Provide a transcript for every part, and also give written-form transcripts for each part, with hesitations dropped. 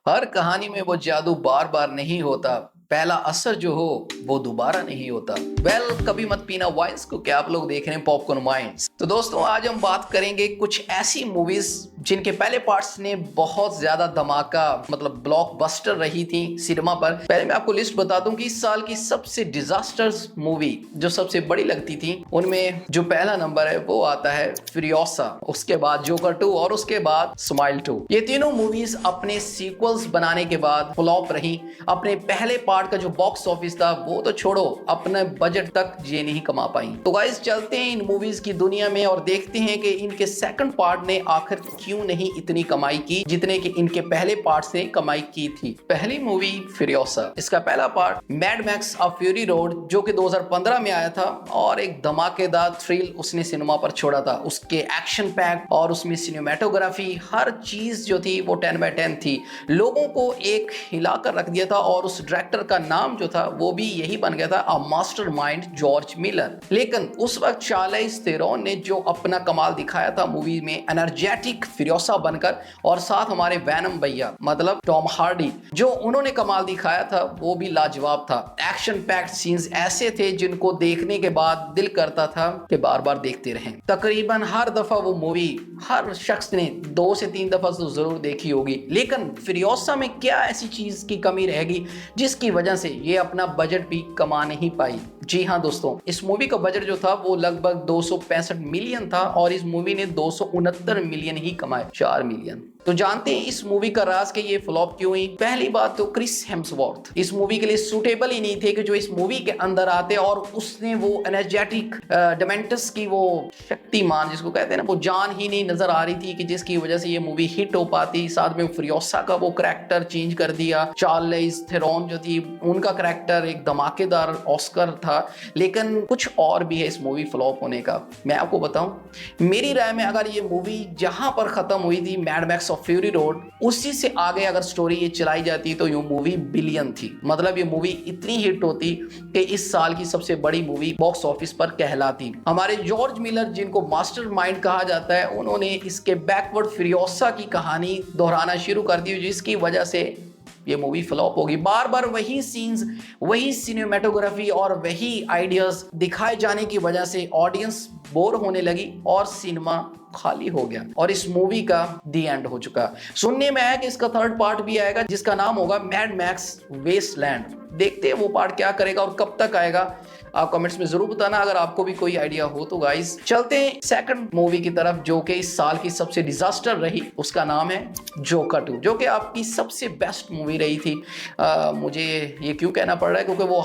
हर कहानी में वो जादू बार बार नहीं होता, पहला असर जो हो वो दोबारा नहीं होता। कभी मत पीना वाइन्स को, क्या आप लोग देख रहे हैं पॉपकॉर्न माइंड्स। तो दोस्तों आज हम बात करेंगे कुछ ऐसी मूवीज जिनके पहले पार्ट्स ने बहुत ज्यादा धमाका मतलब ब्लॉकबस्टर रही थी सिनेमा पर। पहले मैं आपको लिस्ट बता दूं कि इस साल की सबसे डिजास्टर्स मूवी जो सबसे बड़ी लगती थी उनमें जो पहला नंबर है वो आता है फ्रियोसा, उसके बाद जोकर 2 और उसके बाद स्माइल 2। ये तीनों मूवीज अपने सीक्वल्स बनाने के बाद फ्लॉप रही। अपने पहले पार्ट का जो बॉक्स ऑफिस था वो तो छोड़ो, अपने बजट तक ये नहीं कमा पाई। तो गाइस चलते हैं इन मूवीज की दुनिया में और देखते हैं कि इनके सेकंड पार्ट ने आखिर क्यों नहीं इतनी कमाई की जितने कि इनके पहले पार्ट ने कमाई की थी। पहली मूवी फ्यूरियोसा, इसका पहला पार्ट मैड मैक्स अ फ्यूरी रोड जो कि 2015 में आया था और एक धमाकेदार थ्रिल उसने सिनेमा पर छोड़ा था। उसके एक्शन पैक और उसमें सिनेमेटोग्राफी हर चीज जो थी वो 10/10 थी, लोगों को एक हिलाकर रख दिया था। और उस डायरेक्टर का नाम जो था वो भी यही बन गया था, अ मास्टरमाइंड जॉर्ज मिलर। लेकिन उस वक्त चार्लिज थेरोन ने जो अपना कमाल दिखाया था मूवी में, एनर्जेटिक फ्यूरियोसा बनकर, और साथ हमारे वैनम भैया मतलब टॉम हार्डी, जो उन्होंने कमाल दिखाया था वो भी लाजवाब था। एक्शन पैक्ड सीन्स ऐसे थे जिनको देखने के बाद दिल करता था कि बार बार देखते रहें। तकरीबन हर दफा वो मूवी हर शख्स ने 2 से 3 दफा तो जरूर देखी होगी। लेकिन फ्यूरियोसा में क्या ऐसी चीज की कमी रहेगी जिसकी वजह से ये अपना बजट भी कमा नहीं पाई। जी हाँ दोस्तों, इस मूवी का बजट जो था वो लगभग 265 मिलियन था और इस मूवी ने 269 मिलियन ही कमाए, 4 मिलियन। तो जानते हैं इस मूवी का राज कि ये फ्लॉप क्यों हुई। पहली बात तो क्रिस हेम्सवर्थ इस मूवी के लिए सूटेबल ही नहीं थे कि जो इस मूवी के अंदर आते, और उसने वो एनर्जेटिक डेमेंटस की वो शक्तिमान जिसको कहते हैं ना, वो जान ही नहीं नजर आ रही थी कि जिसकी वजह से ये मूवी हिट हो पाती। साथ में फ्यूरियोसा का वो करैक्टर चेंज कर दिया। चार्लिज थेरोन जो थी उनका करैक्टर एक धमाकेदार ऑस्कर था। लेकिन कुछ और भी है इस मूवी फ्लॉप होने का। मैं आपको बताऊं, मेरी राय में अगर ये मूवी जहां पर खत्म हुई थी mad max of fury road, उसी से आगे अगर स्टोरी ये चलाई जाती तो ये मूवी बिलियन थी। मतलब ये मूवी इतनी हिट होती कि इस साल की सबसे बड़ी मूवी बॉक्स ऑफिस पर कहलाती। हमारे जॉर्ज मिलर जिनको मास्टरमाइंड कहा जाता है, उन्होंने इसके बैकवर्ड फ्यूरियोसा की कहानी दोहराना शुरू कर दी, जिसकी वजह से ये मूवी फ्लॉप होगी। बार बार वही सीन्स, वही सिनेमेटोग्राफी और वही आइडियाज दिखाए जाने की वजह से ऑडियंस बोर होने लगी और सिनेमा खाली हो गया और इस मूवी का दी एंड हो चुका। सुनने में आया कि इसका थर्ड पार्ट भी आएगा जिसका नाम होगा मैड मैक्स वेस्टलैंड। देखते हैं वो पार्ट क्या करेगा और कब तक आएगा। आप कमेंट्स में जरूर बताना अगर आपको भी कोई आइडिया हो तो। गाइस चलते हैं सेकंड मूवी की तरफ जो कि इस साल की सबसे डिजास्टर रही। उसका नाम है जोकर 2, जो कि आपकी सबसे बेस्ट मूवी रही थी। मुझे ये क्यों कहना पड़ रहा है क्योंकि वो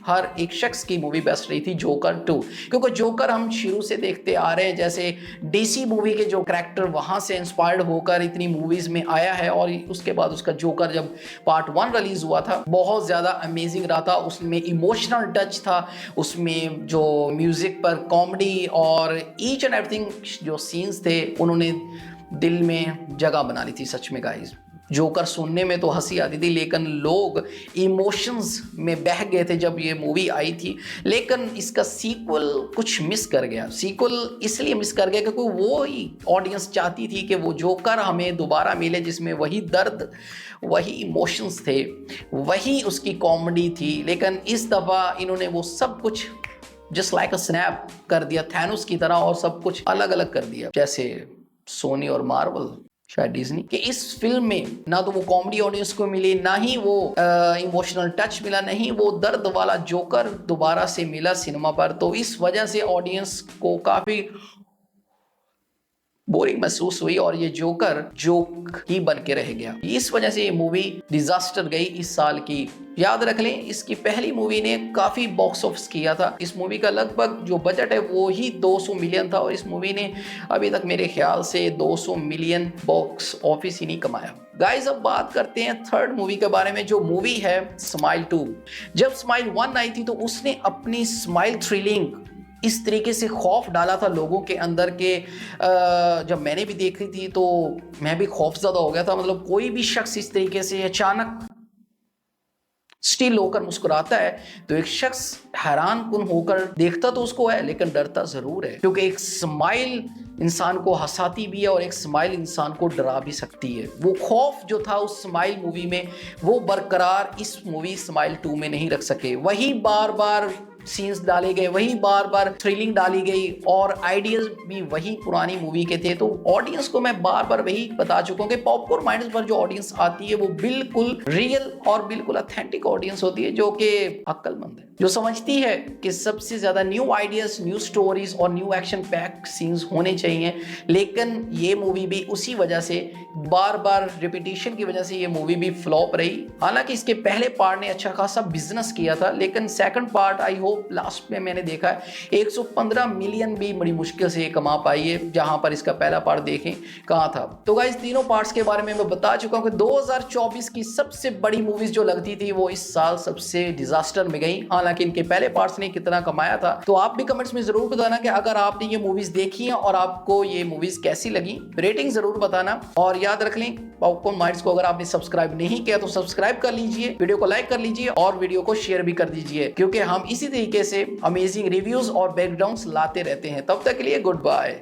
हर एक शख्स की मूवी बेस्ट रही थी जोकर 2, क्योंकि जोकर हम शुरू से देखते आ रहे हैं। जैसे डीसी मूवी के जो कैरेक्टर वहां से इंस्पायर्ड होकर इतनी मूवीज में आया है, और उसके बाद उसका जोकर जब पार्ट 1 रिलीज हुआ था बहुत ज्यादा अमेजिंग रहा था। उसमें इमोशनल टच था, उसमें जो म्यूजिक पर कॉमेडी और ईच एंड एवरीथिंग जो सीन्स थे उन्होंने दिल में जगह बना ली थी। सच में गाइस जोकर सुनने में तो हंसी आती थी, लेकिन लोग इमोशंस में बह गए थे जब ये मूवी आई थी। लेकिन इसका सीक्वल कुछ मिस कर गया। सीक्वल इसलिए मिस कर गया क्योंकि वो ही ऑडियंस चाहती थी कि वो जोकर हमें दोबारा मिले जिसमें वही दर्द, वही इमोशंस थे, वही उसकी कॉमेडी थी। लेकिन इस दफ़ा इन्होंने वो सब कुछ जस्ट लाइक अ स्नैप कर दिया, थैनोस की तरह, और सब कुछ अलग अलग कर दिया। जैसे सोनी और मार्वल, शायद डिज्नी, कि इस फिल्म में ना तो वो कॉमेडी ऑडियंस को मिली, ना ही वो इमोशनल टच मिला, नहीं वो दर्द वाला जोकर दोबारा से मिला सिनेमा पर। तो इस वजह से ऑडियंस को काफी बोरिंग महसूस हुई और ये जोकर जोक ही बन के रह गया। इस वजह से ये मूवी डिजास्टर गई इस साल की। याद रख लें इसकी पहली मूवी ने काफी बॉक्स ऑफिस किया था। इस मूवी का लगभग जो बजट है वो ही 200 मिलियन था और इस मूवी ने अभी तक मेरे ख्याल से 200 मिलियन बॉक्स ऑफिस ही नहीं कमाया। गाइस अब बात करते हैं थर्ड मूवी के बारे में, जो मूवी है स्माइल 2। जब स्माइल 1 आई थी तो उसने अपनी स्माइल थ्रिलिंग इस तरीके से खौफ डाला था लोगों के अंदर के जब मैंने भी देखी थी तो मैं भी खौफजदा हो गया था। मतलब कोई भी शख्स इस तरीके से अचानक स्टिल होकर मुस्कुराता है तो एक शख्स हैरान कुन होकर देखता तो उसको है, लेकिन डरता जरूर है, क्योंकि एक स्माइल इंसान को हंसाती भी है और एक स्माइल इंसान को डरा भी सकती है। वो खौफ जो था उस स्माइल मूवी में वो बरकरार इस मूवी स्माइल 2 में नहीं रख सके। वही बार बार सीन्स डाले गए, वही बार बार थ्रिलिंग डाली गई और आइडियाज भी वही पुरानी मूवी के थे। तो ऑडियंस को मैं बार बार वही बता चुका हूं कि पॉपकॉर्न माइंड्स पर जो ऑडियंस आती है वो बिल्कुल रियल और बिल्कुल ऑथेंटिक ऑडियंस होती है, जो कि अक्लमंद है, जो समझती है कि सबसे ज्यादा न्यू आइडियाज, न्यू स्टोरीज और न्यू एक्शन पैक सीन्स होने चाहिए। लेकिन ये मूवी भी उसी वजह से, बार बार रिपीटिशन की वजह से ये मूवी भी फ्लॉप रही। हालांकि इसके पहले पार्ट ने अच्छा खासा बिजनेस किया था, लेकिन second part I hope last में मैंने देखा है 115 मिलियन भी बड़ी मुश्किल से कमा पाई है, जहां पर इसका पहला पार्ट देखें कहां था। तो गाइस तीनों पार्ट्स के बारे में मैं बता चुका हूं कि 2024 की सबसे बड़ी मूवीज जो लगती थी वो इस साल सबसे डिजास्टर में गई। हालांकि इनके पहले पार्ट्स ने कितना कमाया था। तो आप भी कमेंट्स में जरूर बताना कि अगर आपने ये मूवीज देखी हैं और आपको ये मूवीज कैसी लगी, रेटिंग जरूर बताना। और याद रख लें, पॉपकॉर्न माइंड्स को अगर आपने सब्सक्राइब नहीं किया तो सब्सक्राइब कर लीजिए, वीडियो को लाइक कर लीजिए और वीडियो को शेयर भी कर दीजिए, क्योंकि हम इसी तरीके से अमेजिंग रिव्यूज और बैकग्राउंड्स लाते रहते हैं। तब तक के लिए गुड बाय।